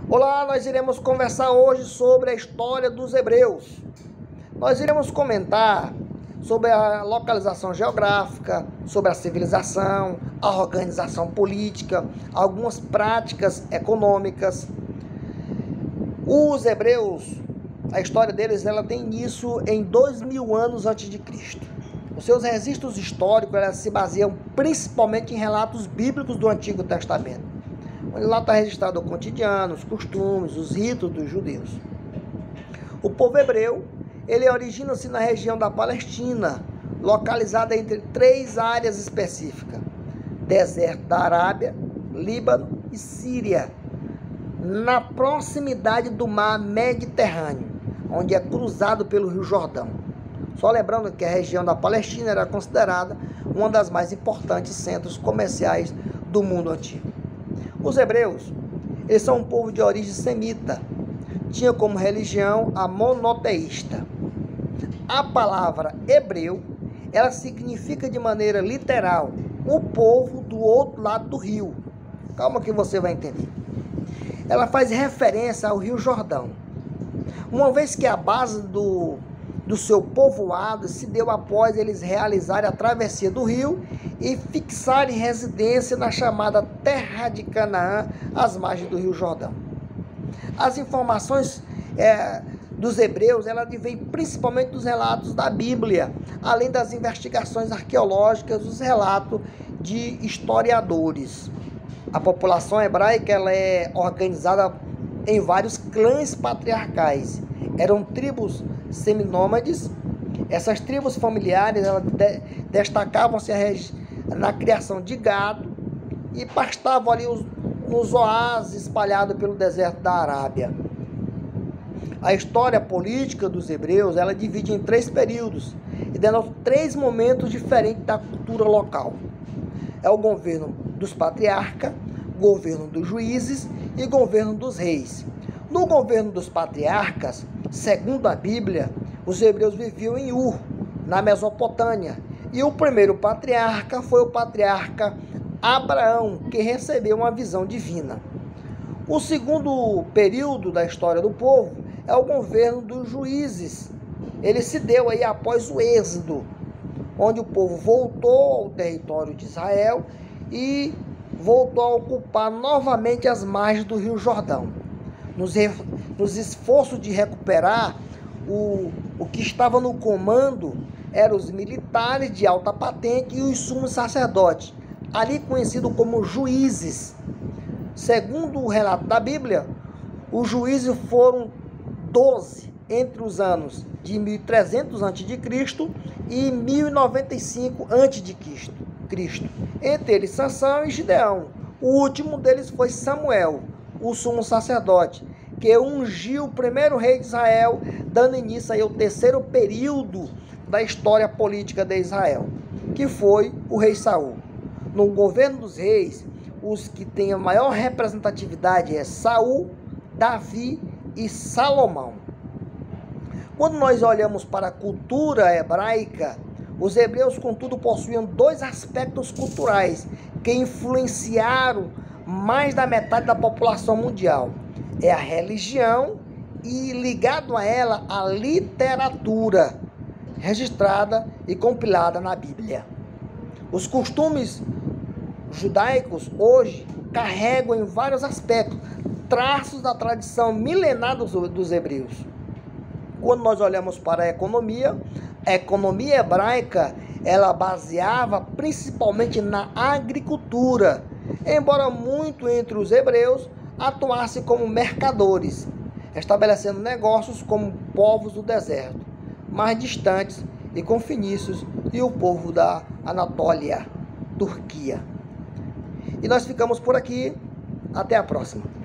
Olá, nós iremos conversar hoje sobre a história dos hebreus. Nós iremos comentar sobre a localização geográfica, sobre a civilização, a organização política, algumas práticas econômicas. Os hebreus, a história deles, ela tem início em 2000 anos antes de Cristo. Os seus registros históricos elas se baseiam principalmente em relatos bíblicos do Antigo Testamento, onde lá está registrado o cotidiano, os costumes, os ritos dos judeus. O povo hebreu, ele origina-se na região da Palestina, localizada entre três áreas específicas: deserto da Arábia, Líbano e Síria, na proximidade do mar Mediterrâneo, onde é cruzado pelo Rio Jordão. Só lembrando que a região da Palestina era considerada uma das mais importantes centros comerciais do mundo antigo. Os hebreus, eles são um povo de origem semita, tinha como religião a monoteísta. A palavra hebreu, ela significa de maneira literal, o povo do outro lado do rio. Calma que você vai entender. Ela faz referência ao Rio Jordão, uma vez que a base do seu povoado se deu após eles realizarem a travessia do rio e fixarem residência na chamada Terra de Canaã, às margens do Rio Jordão. As informações dos hebreus, ela vem principalmente dos relatos da Bíblia, além das investigações arqueológicas, os relatos de historiadores. A população hebraica ela é organizada em vários clãs patriarcais. Eram tribos seminômades. Essas tribos familiares destacavam-se na criação de gado e pastavam ali nos oásis espalhados pelo deserto da Arábia. A história política dos hebreus ela divide em três períodos e denota três momentos diferentes da cultura local. É o governo dos patriarcas, governo dos juízes e governo dos reis. No governo dos patriarcas, segundo a Bíblia, os hebreus viviam em Ur, na Mesopotâmia, e o primeiro patriarca foi o patriarca Abraão, que recebeu uma visão divina. O segundo período da história do povo é o governo dos juízes. Ele se deu aí após o êxodo, onde o povo voltou ao território de Israel e voltou a ocupar novamente as margens do Rio Jordão. Nos esforços de recuperar, o que estava no comando eram os militares de alta patente e os sumos sacerdotes, ali conhecidos como juízes. Segundo o relato da Bíblia, os juízes foram 12 entre os anos de 1300 a.C. e 1095 a.C. Entre eles Sansão e Gideão. O último deles foi Samuel, o sumo sacerdote, que ungiu o primeiro rei de Israel, dando início aí ao terceiro período da história política de Israel, que foi o rei Saul. No governo dos reis, os que têm a maior representatividade é Saul, Davi e Salomão. Quando nós olhamos para a cultura hebraica, os hebreus, contudo, possuíam dois aspectos culturais que influenciaram mais da metade da população mundial. É a religião e, ligado a ela, a literatura, registrada e compilada na Bíblia. Os costumes judaicos hoje carregam em vários aspectos traços da tradição milenar dos hebreus. Quando nós olhamos para a economia hebraica, ela baseava principalmente na agricultura, embora muito entre os hebreus atuassem como mercadores, estabelecendo negócios como povos do deserto, mais distantes, e com fenícios e o povo da Anatólia, Turquia. E nós ficamos por aqui. Até a próxima.